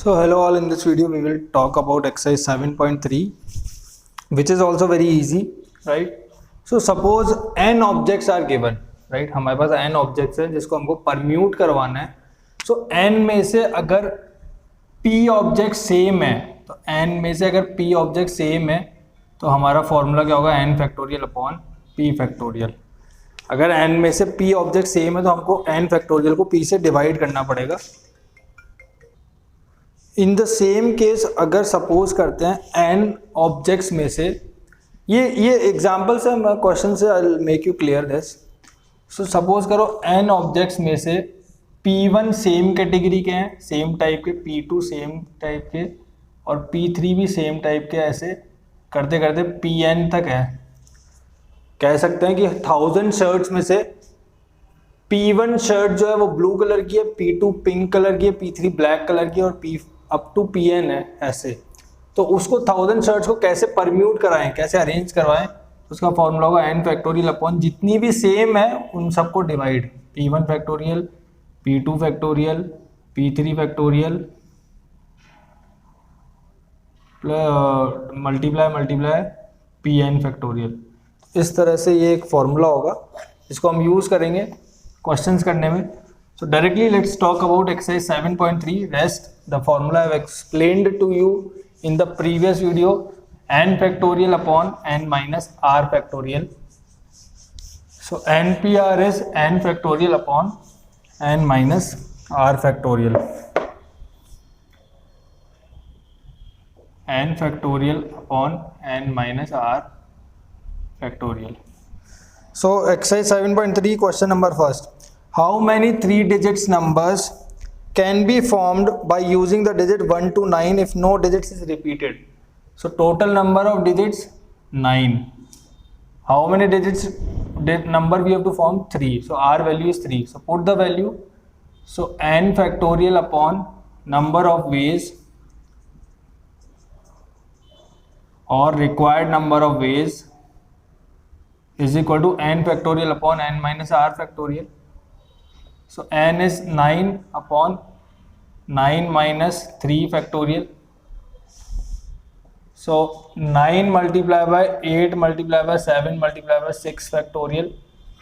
So hello all, in this video we will talk about exercise 7.3, which is also very easy, right? So suppose n objects are given, right? हमारे पास n objects है जिसको हमको permute करवाना है. So n में से अगर p object same है, तो n में से अगर p ऑब्जेक्ट सेम है तो हमारा फॉर्मूला क्या होगा? n factorial upon p factorial. अगर n में से p ऑब्जेक्ट सेम है तो हमको n फैक्टोरियल को p से डिवाइड करना पड़ेगा. इन द सेम केस अगर सपोज करते हैं n ऑब्जेक्ट्स में से, ये एग्जाम्पल से क्वेश्चन से I will make you clear this. So suppose करो n ऑब्जेक्ट्स में से p1 सेम कैटेगरी के हैं, सेम टाइप के, p2 सेम टाइप के और p3 भी सेम टाइप के. ऐसे करते करते pn तक है. कह सकते हैं कि 1000 शर्ट्स में से p1 शर्ट जो है वो ब्लू कलर की है, p2 पिंक कलर की है, p3 ब्लैक कलर की है और p अप टू pn है. ऐसे तो उसको 1000 शर्ट्स को कैसे परम्यूट कराएं, कैसे अरेंज करवाएं, उसका फॉर्मूला होगा n फैक्टोरियल अपॉन जितनी भी सेम है उन सबको divide. p1 factorial, p2 factorial, p3 factorial multiply pn factorial. इस तरह से ये एक फॉर्मूला होगा जिसको हम यूज़ करेंगे क्वेश्चंस करने में. So directly let's talk about exercise 7.3. Rest the formula I have explained to you in the previous video, n factorial upon n minus r factorial. So npr is n factorial upon n minus r factorial. n factorial upon n minus r factorial. So exercise 7.3 question number first. How many 3 digits numbers can be formed by using the digit 1 to 9 if no digits is repeated? So total number of digits 9. How many digits number we have to form? 3. So our value is 3. So put the value. So n factorial upon number of ways or required number of ways is equal to n factorial upon n minus r factorial. So n is 9 upon 9 minus 3 factorial. So 9 multiplied by 8 multiplied by 7 multiplied by 6 factorial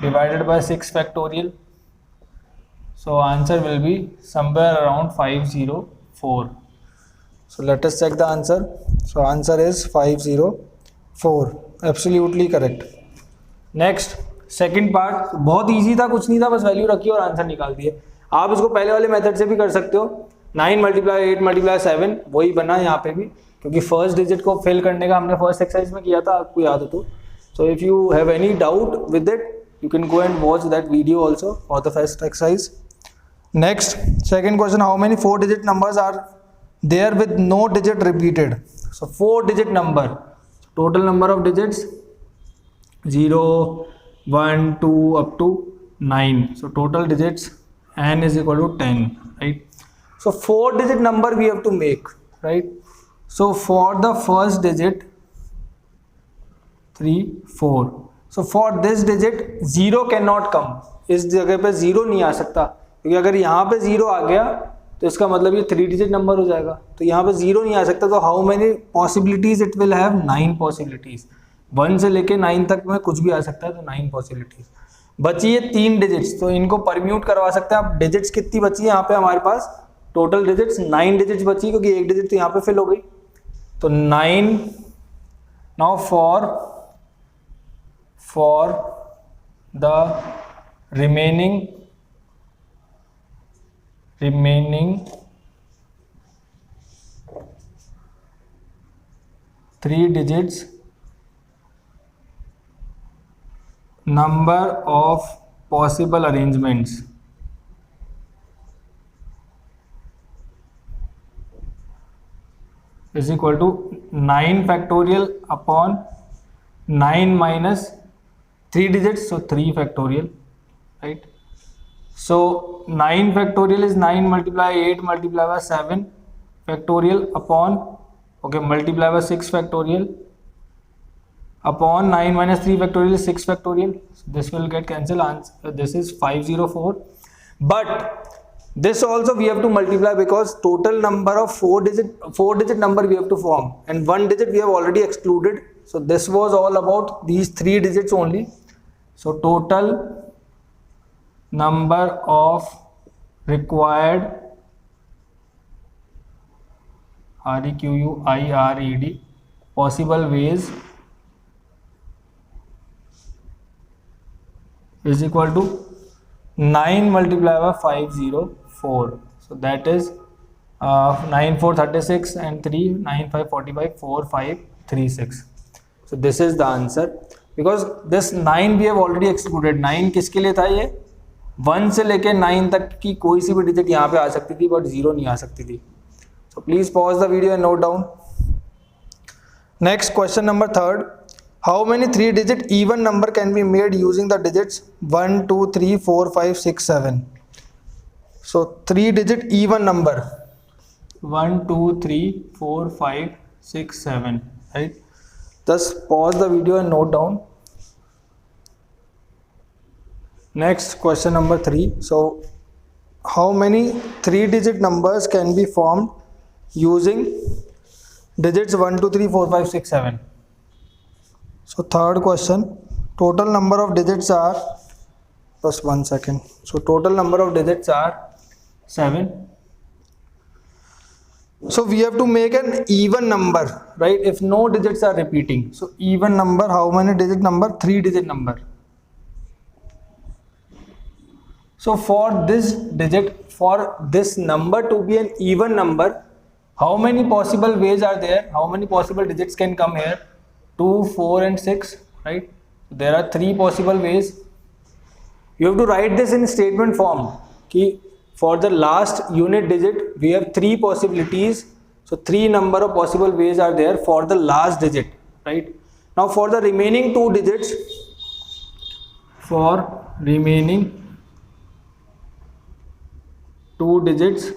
divided by 6 factorial. So answer will be somewhere around 504. So let us check the answer. So answer is 504. Absolutely correct. Next second part बहुत easy था, कुछ नहीं था, बस value रखी और answer निकाल दिए. आप इसको पहले वाले मेथड से भी कर सकते हो. 9 मल्टीप्लाई 8 मल्टीप्लाई 7 वही बना यहाँ पे भी, क्योंकि फर्स्ट डिजिट को फिल करने का हमने फर्स्ट एक्सरसाइज में किया था, आपको याद हो तो. So if you have any doubt with it you can go and watch that video also for the first exercise. Next second question. How many 4 digit numbers are there with no digit repeated? So 4 digit number, total number of digits 0 1 2 up to 9. So total digits n is equal to 10, right? So 4 digit number we have to make, right? So for the first digit 3 4. So for this digit 0 cannot come. इस जगह पे 0 नहीं आ सकता, क्योंकि अगर यहाँ पे 0 आ गया तो इसका मतलब ये 3 digit नंबर हो जाएगा. तो यहाँ पे 0 नहीं आ सकता. तो how many possibilities it will have? 9 possibilities. 1 से लेके 9 तक में कुछ भी आ सकता है. तो 9 पॉसिबिलिटीज. बची है 3 डिजिट्स, तो इनको परम्यूट करवा सकते हैं. अब डिजिट्स कितनी बची है यहाँ पे हमारे पास? टोटल डिजिट्स 9 डिजिट्स बची, क्योंकि एक डिजिट तो यहाँ पे फिल हो गई. तो 9. Now for the remaining 3 digits number of possible arrangements is equal to 9 factorial upon 9 minus 3 digits, so 3 factorial, right? So 9 factorial is 9 multiply 8 multiply by 7 factorial upon, okay, multiply by 6 factorial upon 9 minus 3 factorial is 6 factorial. So this will get cancelled. Answer, this is 504. But This also we have to multiply because total number of 4-digit number we have to form, and 1 digit we have already excluded. So this was all about these 3 digits only. So total number of required required possible ways is equal to 9 multiplied by 504. So that is 9 4 36 and 3 9 5 45 4 5 3 6. So this is the answer because this 9 we have already excluded. 9 किसके लिए था? ये 1 से लेके 9 तक की कोई सी भी डिजिट यहाँ पे आ सकती थी बट 0 नहीं आ सकती थी. So please pause the video and note down. Next question number 3rd. How many 3-digit even number can be made using the digits 1, 2, 3, 4, 5, 6, 7? So 3-digit even number 1, 2, 3, 4, 5, 6, 7. Right? Just pause the video and note down. Next question number 3. So how many 3-digit numbers can be formed using digits 1, 2, 3, 4, 5, 6, 7? So 3rd question, total number of digits are, just 1 second. So total number of digits are 7. So we have to make an even number, right? If no digits are repeating. So even number, how many digit number? 3-digit number. So for this digit, for this number to be an even number, how many possible ways are there? How many possible digits can come here? 2, 4 and 6, right? There are 3 possible ways. You have to write this in statement form. Ki for the last unit digit, we have 3 possibilities. So 3 number of possible ways are there for the last digit, right? Now for the remaining 2 digits, for remaining 2 digits,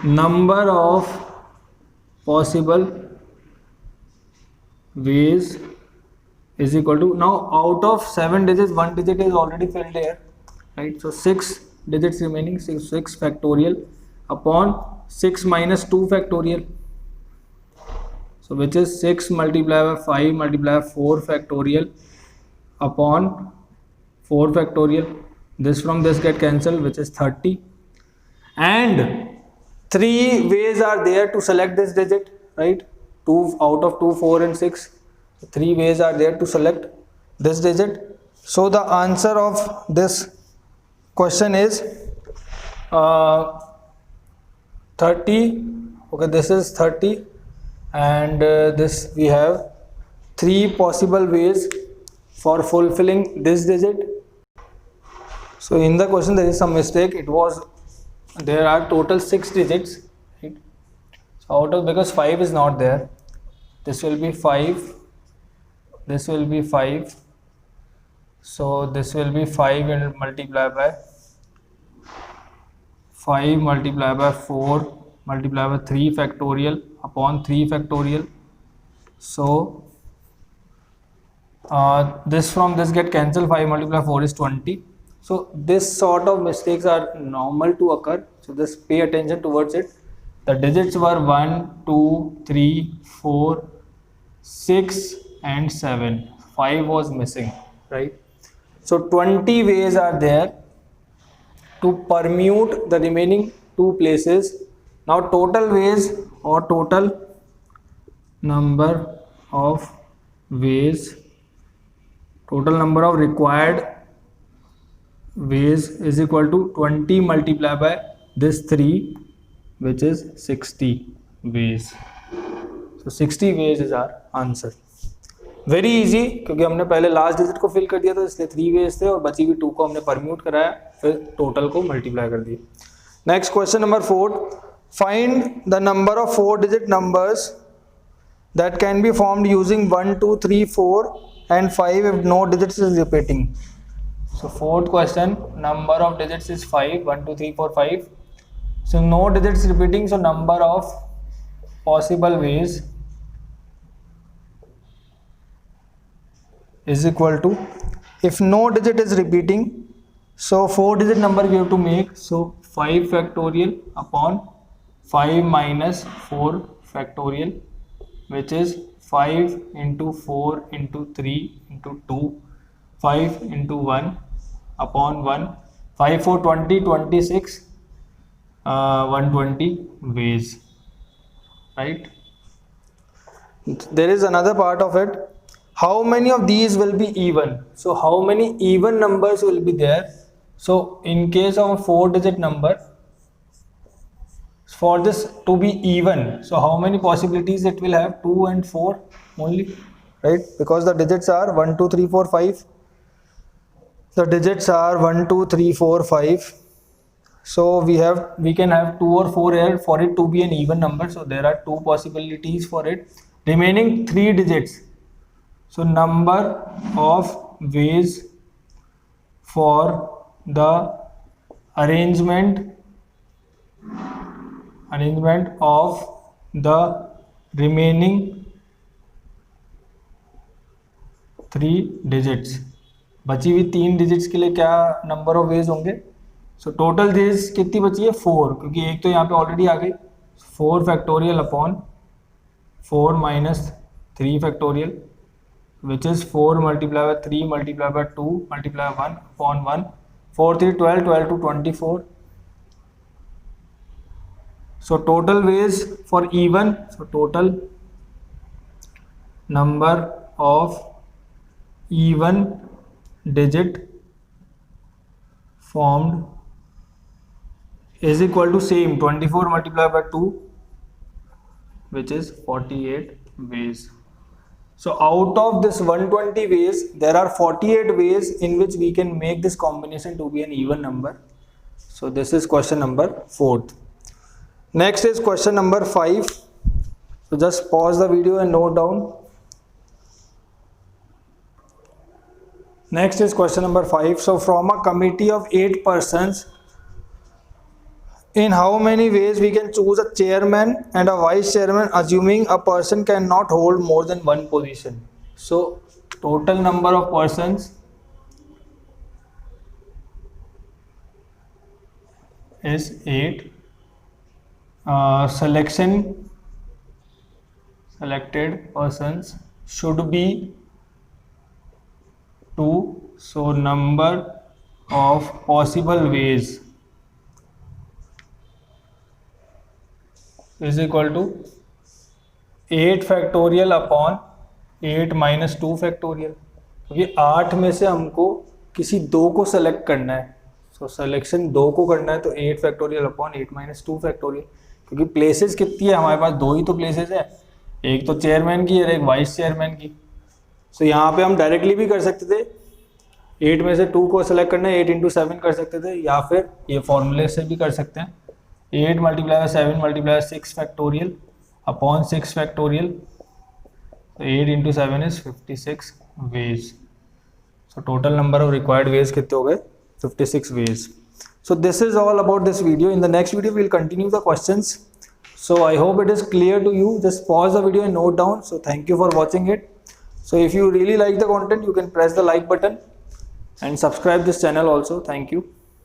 number of possible ways is equal to, now out of 7 digits 1 digit is already filled here, right? So 6 digits remaining, 6 factorial upon 6 minus 2 factorial, so which is 6 multiplied by 5 multiplied by 4 factorial upon 4 factorial. This from this get cancelled, which is 30, and 3 ways are there to select this digit, right? 2 out of 2, 4 and 6. 3 ways are there to select this digit. So the answer of this question is 30. Okay, this is 30, and this we have 3 possible ways for fulfilling this digit. So in the question there is some mistake. It was, there are total 6 digits, right? So out of, because 5 is not there, this will be 5, this will be 5, so this will be 5 and multiplied by 5 multiplied by 4 multiplied by 3 factorial upon 3 factorial. So this from this get cancelled, 5 multiplied by 4 is 20. So this sort of mistakes are normal to occur, so just pay attention towards it. The digits were 1, 2, 3, 4, 6 and 7. 5 was missing, right? So 20 ways are there to permute the remaining 2 places. Now total ways or total number of ways, total number of required ways is equal to 20 multiplied by this 3, which is 60 ways. So 60 ways is our answer. Very easy, क्योंकि हमने पहले last digit को fill कर दिया था, इसलिए 3 veg थे और बची हुई 2 को हमने परम्यूट कराया, फिर टोटल को मल्टीप्लाई कर दिया. Next question number 4. Find the number of 4 digit numbers that can be formed using 1, 2, 3, 4 and 5 if no digits is repeating. So 4th question, number of digits is 5, 1, 2, 3, 4, 5. So no digits repeating, so number of possible ways is equal to, if no digit is repeating, So 4-digit number we have to make. So 5 factorial upon 5 minus 4 factorial, which is 5 into 4 into 3 into 2, 5 into 1 upon 1, 5 4 20, 26, 120 ways, right? There is another part of it. How many of these will be even? So how many even numbers will be there? So in case of a 4-digit number, for this to be even, so how many possibilities it will have? 2 and 4 only, right? Because the digits are 1 2 3 4 5. The digits are 1 2 3 4 5. So we can have 2 or 4 here for it to be an even number. So there are 2 possibilities for it. Remaining 3 digits. So number of ways for the arrangement of the remaining 3 digits. बची हुई 3 digits के लिए क्या number of ways होंगे? So total veg कितनी बची है? 4, क्योंकि एक तो यहाँ पे ऑलरेडी आ गई. 4 factorial upon 4 minus 3 factorial, which is 4 multiplied by 3 multiplied by 2 multiplied by 1 upon 1. 4 3 12, 12 to 24. So total ways for even, so total number of even digit formed is equal to same 24 multiplied by 2, which is 48 ways. So out of this 120 ways, there are 48 ways in which we can make this combination to be an even number. So this is question number 4th. Next is question number 5. So just pause the video and note down. Next is question number 5. So from a committee of 8 persons, in how many ways we can choose a chairman and a vice chairman, assuming a person cannot hold more than one position? So total number of persons is 8. Selected persons should be 2. So number of possible ways is equal to 8 factorial upon 8 minus 2 factorial, क्योंकि 8 में से हमको किसी 2 को select करना है. So selection 2 को करना है, तो 8 फैक्टोरियल अपॉन 8 माइनस 2 फैक्टोरियल. क्योंकि प्लेसेस कितनी है हमारे पास? 2 ही तो प्लेसेस है, एक तो चेयरमैन की और एक वाइस चेयरमैन की. सो यहाँ पे हम डायरेक्टली भी कर सकते थे, 8 में से 2 को सेलेक्ट करना है, 8 इंटू 7 कर सकते थे, या फिर ये फॉर्मूले से भी कर सकते हैं. 8 multiply by 7 multiply 6 factorial upon 6 factorial. 8 into 7 is 56 ways. So total number of required ways कितने हो गए? 56 ways. So this is all about this video. In the next video we will continue the questions. So I hope it is clear to you. Just pause the video and note down. So thank you for watching it. So if you really like the content, you can press the like button and subscribe this channel also. Thank you.